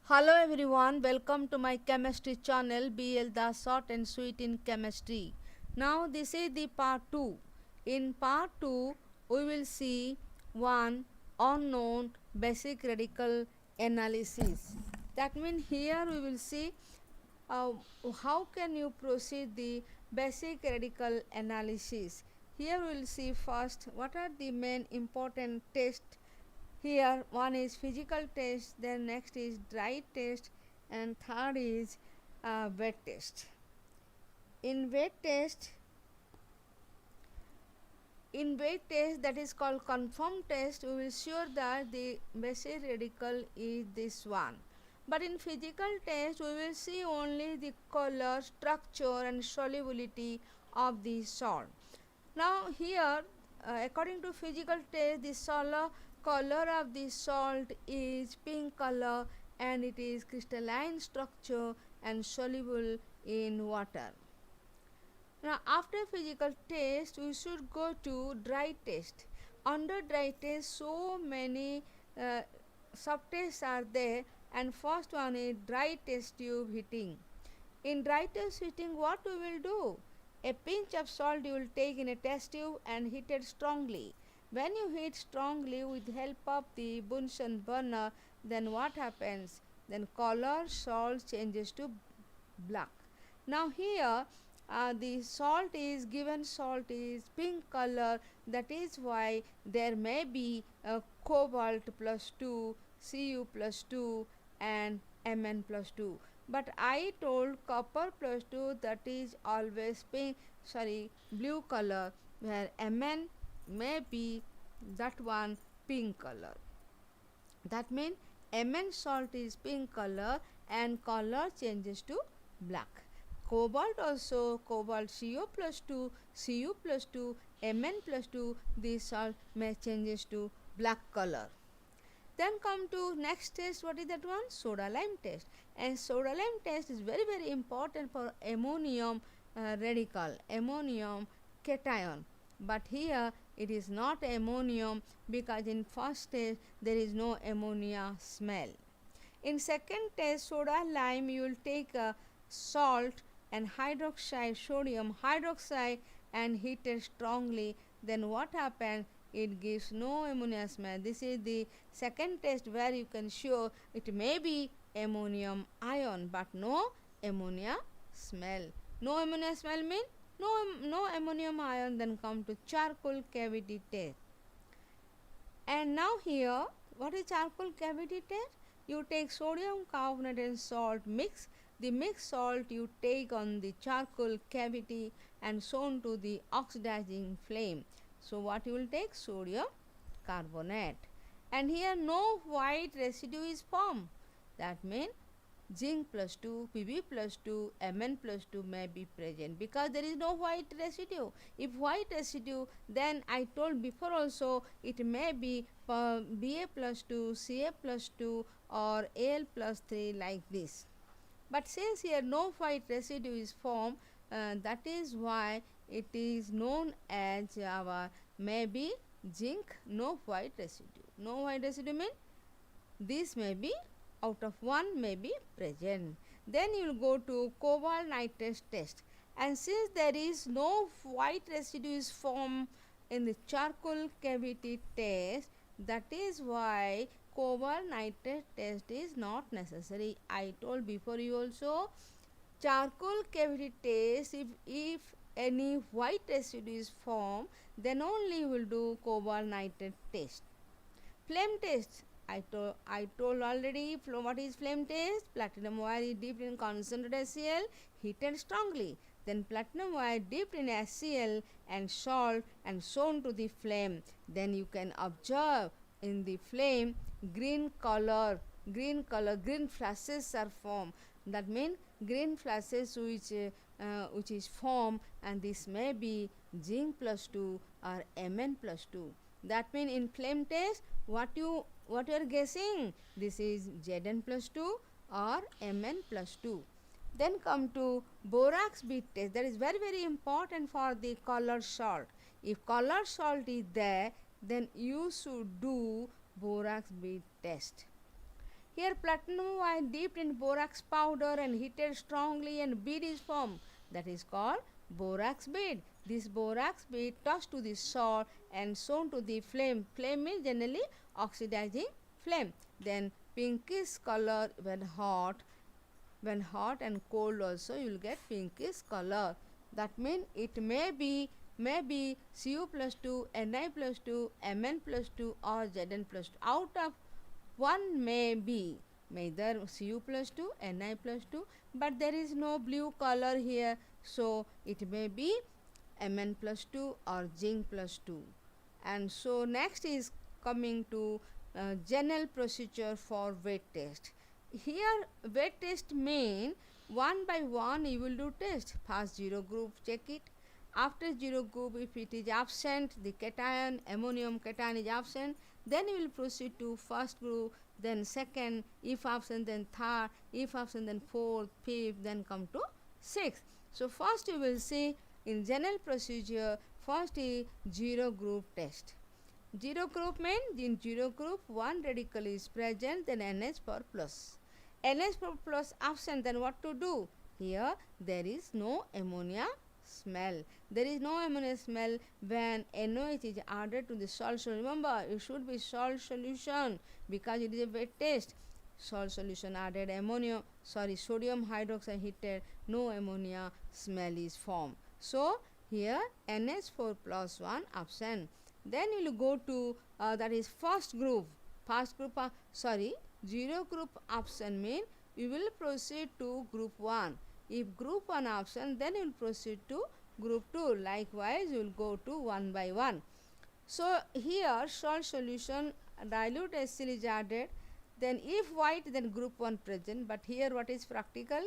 Hello everyone, welcome to my chemistry channel B.L.Dash short and sweet in chemistry. Now this is the part 2. In part 2 we will see one unknown basic radical analysis. That means here we will see uh, how can you proceed the basic radical analysis. Here we will see first what are the main important tests. Here one is physical test, then next is dry test, and third is wet test. In wet test, that is called confirm test, we will sure that the basic radical is this one. But in physical test, we will see only the color, structure and solubility of the salt. Now here according to physical test, the color of the salt is pink color and it is crystalline structure and soluble in water. Now after physical test we should go to dry test. Under dry test so many subtests are there, and first one is dry test tube heating. In dry test heating what we will do? A pinch of salt you will take in a test tube and heat it strongly. When you heat strongly with help of the Bunsen burner, then what happens? Then color salt changes to black. Now here the salt is pink color, that is why there may be a cobalt plus 2, Cu plus 2 and Mn plus 2. But I told copper plus 2, that is always blue color, where Mn may be that one pink color. That means Mn salt is pink color and color changes to black. Cobalt also, cobalt Co plus 2, Cu plus 2, Mn plus 2, this salt may changes to black color. Then come to next test. What is that one? Soda lime test. And soda lime test is very important for ammonium radical, ammonium cation. But here it is not ammonium, because in first test there is no ammonia smell. In second test soda lime, you will take salt and hydroxide, sodium hydroxide, and heat it strongly. Then what happens? It gives no ammonia smell. This is the second test where you can show it may be ammonium ion but no ammonia smell. No ammonia smell means no ammonium ion. Then come to charcoal cavity test. And now here what is charcoal cavity test? You take sodium carbonate and salt mix. The mixed salt you take on the charcoal cavity and shown to the oxidizing flame. So what you will take? Sodium carbonate. And here no white residue is formed. That means zinc plus 2, Pb plus 2, Mn plus 2 may be present, because there is no white residue. If white residue, then I told before also it may be Ba plus 2, Ca plus 2 or Al plus 3 like this. But since here no white residue is formed, that is why it is known as our maybe zinc no white residue. No white residue means this may be out of one may be present. Then you will go to cobalt nitrate test, and since there is no white residue is formed in the charcoal cavity test, that is why cobalt nitrate test is not necessary. I told before you also, charcoal cavity test, if any white residue is formed, then only you will do cobalt nitrate test. Flame test, I told already what is flame test. Platinum wire is dipped in concentrated HCl, heated strongly. Then platinum wire dipped in HCl and salt and shown to the flame. Then you can observe in the flame green flashes are formed. That means green flashes which is formed, and this may be zinc plus 2 or Mn plus 2. That means in flame test what you are guessing? This is Zn plus 2 or Mn plus 2. Then come to borax bead test. That is very important for the colored salt. If colored salt is there, then you should do borax bead test. Here platinum white dipped in borax powder and heated strongly and bead is formed. That is called borax bead. This borax bead tossed to the salt and shown to the flame. Flame means generally oxidizing flame. Then pinkish color when hot and cold also you will get pinkish color. That means it may be Cu plus 2, Ni plus 2, Mn plus 2 or Zn plus 2. Out of one may be either Cu plus 2, Ni plus 2, but there is no blue color here, so it may be Mn plus 2 or zinc plus 2. And so next is coming to general procedure for weight test. Here weight test mean one by one you will do test. First 0 group check it. After 0 group, if it is absent, the cation, ammonium cation is absent, then you will proceed to first group, then second, if absent, then third, if absent, then fourth, fifth, then come to sixth. So first you will see in general procedure, first is 0 group test. 0 group means in 0 group one radical is present, then NH4 plus. NH4 plus absent, then what to do? Here there is no ammonia smell. There is no ammonia smell when NOH is added to the salt solution. Remember, it should be salt solution because it is a wet test. Salt solution added sodium hydroxide heated, no ammonia smell is formed. So here NH4 plus 1 absent. Then you will go to that is first group. 0 group absent means you will proceed to group 1. If group 1 absent, then you will proceed to group 2. Likewise, you will go to 1 by 1. So here salt solution dilute HCl is added. Then if white, then group 1 present. But here what is practical?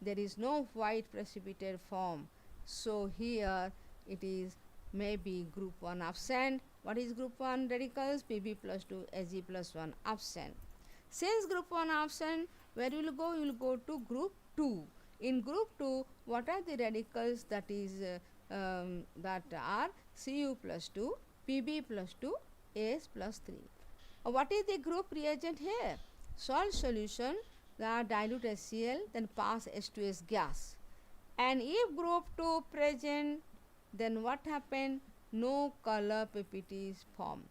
There is no white precipitate form. So here it is maybe group 1 absent. What is group 1 radicals? Pb plus 2, Ag plus 1 absent. Since group 1 absent, where you will go? You will go to group 2. In group 2, what are the radicals that are Cu plus 2, Pb plus 2, As plus 3. What is the group reagent here? Salt solution, the dilute HCl, then pass H2S gas. And if group 2 present, then what happened? No color PPT is formed.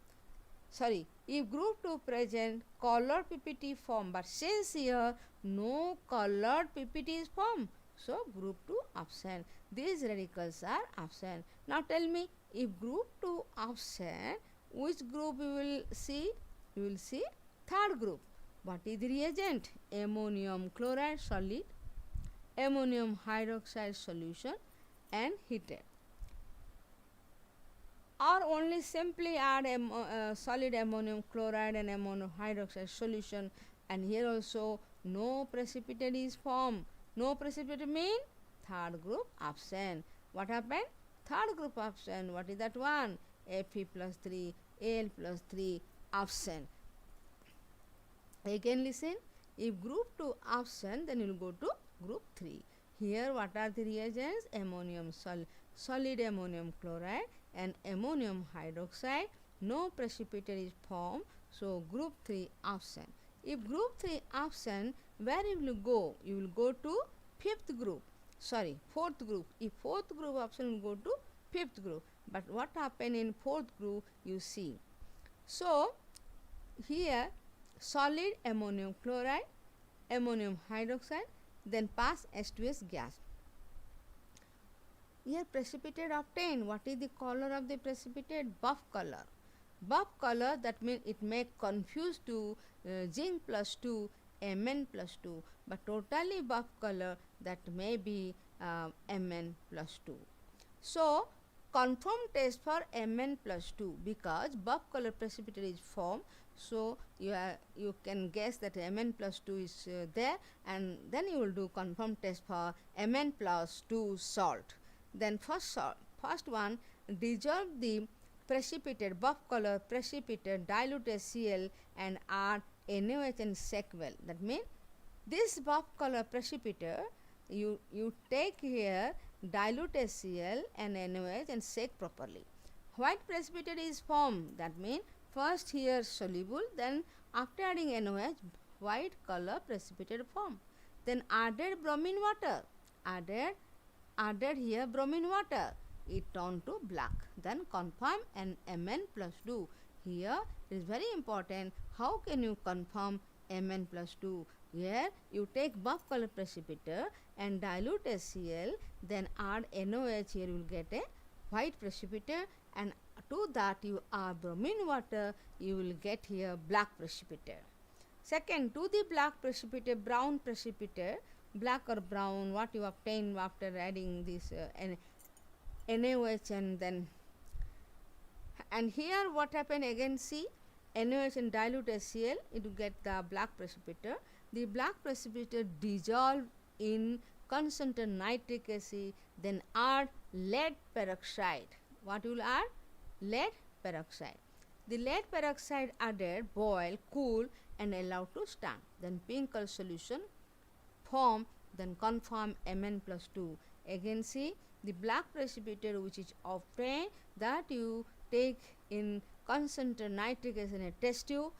If group 2 present, color PPT form, but since here no colored PPT is formed, so group 2 absent. These radicals are absent. Now tell me, if group 2 absent, which group you will see? You will see third group. What is the reagent? Ammonium chloride solid, ammonium hydroxide solution and heated. Or only simply add solid ammonium chloride and ammonium hydroxide solution, and here also no precipitate is formed. No precipitate means third group absent. What happened? Third group absent. What is that one? Fe plus 3, Al plus 3 absent. Again listen, if group 2 absent, then you will go to group 3. Here what are the reagents? Solid ammonium chloride and ammonium hydroxide. No precipitate is formed, so group 3 absent. If group 3 absent, where you will go? You will go to fourth group. If fourth group absent, you will go to fifth group. But what happened in fourth group, you see. So here solid ammonium chloride, ammonium hydroxide, then pass H2S gas. Here precipitate obtained. What is the color of the precipitate? Buff color. Buff color, that means it may confuse to zinc plus 2, Mn plus 2, but totally buff color, that may be Mn plus 2. So confirm test for Mn plus 2, because buff color precipitate is formed. So you can guess that Mn plus 2 is there, and then you will do confirm test for Mn plus 2 salt. Then first one, dissolve the precipitate, buff color precipitate, dilute HCl and add NaOH and shake well. That means this buff color precipitate, you take here dilute HCl and NaOH and shake properly. White precipitate is formed. That means first here soluble, then after adding NaOH, white color precipitate form. Then added bromine water, added here bromine water, it turned to black. Then confirm an Mn plus 2. Here it is very important, how can you confirm Mn plus 2? Here you take buff color precipitator and dilute HCl, then add NOH, here you will get a white precipitator, and to that you add bromine water, you will get here black precipitator. Second, to the black precipitator, brown precipitator, black or brown, what you obtain after adding this NaOH, and here what happened again, see NaOH and dilute HCl, it will get the black precipitator. The black precipitator dissolve in concentrated nitric acid, then add lead peroxide. What you will add? Lead peroxide. The lead peroxide added, boil, cool and allow to stand. Then pink color solution form, then confirm Mn plus 2. Again see the black precipitator which is obtained, that you take in concentrated nitric acid in a test tube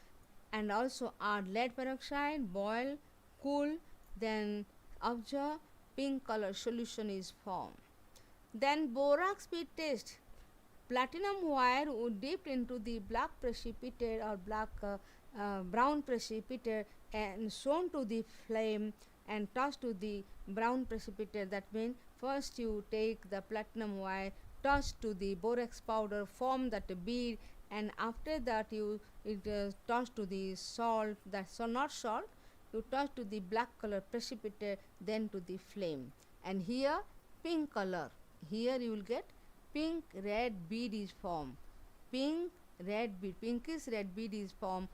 and also add lead peroxide, boil, cool, then observe pink color solution is formed. Then borax speed test. Platinum wire would dip into the black precipitator or brown precipitator and shown to the flame and tossed to the brown precipitator. That means first you take the platinum wire, toss to the borax powder, form that bead, and after that you toss to the salt, that's not salt, you toss to the black color precipitator, then to the flame. And here pink color, here you will get pink red bead is formed, pinkish red bead is formed,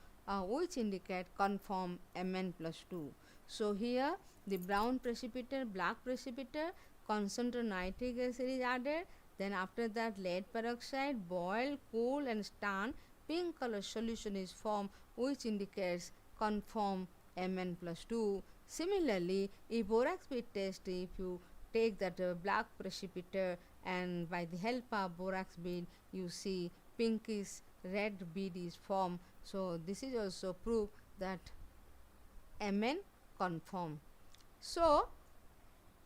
which indicate confirm Mn plus 2. So here the brown precipitator, black precipitator, concentrated nitric acid is added, then after that lead peroxide, boil, cool and stand, pink color solution is formed, which indicates confirm Mn plus 2. Similarly, if borax speed test, if you take that black precipitator and by the help of borax bead you see pinkish red bead is formed. So this is also proof that Mn confirm. So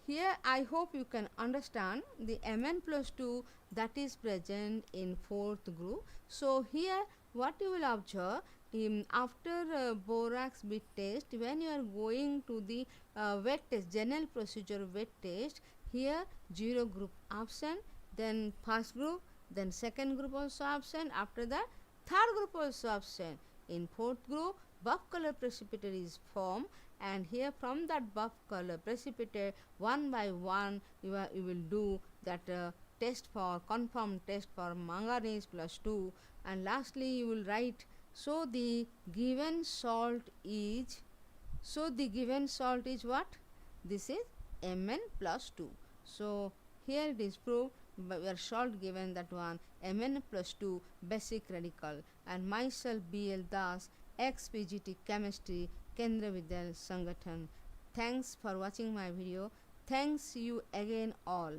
here I hope you can understand the Mn plus 2 that is present in fourth group. So here what you will observe, after borax bead test, when you are going to the wet test, general procedure wet test, here 0 group absent, then first group, then second group also absent, after that third group also absent. In fourth group buff color precipitator is formed, and here from that buff color precipitator one by one you will do that test for confirmed test for manganese plus 2, and lastly you will write, so the given salt is what? This is Mn plus 2. So here it is proved by your salt given, that one Mn plus 2 basic radical. And myself Xii.B.L.Dash, ex-PGT chemistry, Kendra Vidyal Sangathan. Thanks for watching my video. Thanks you again all.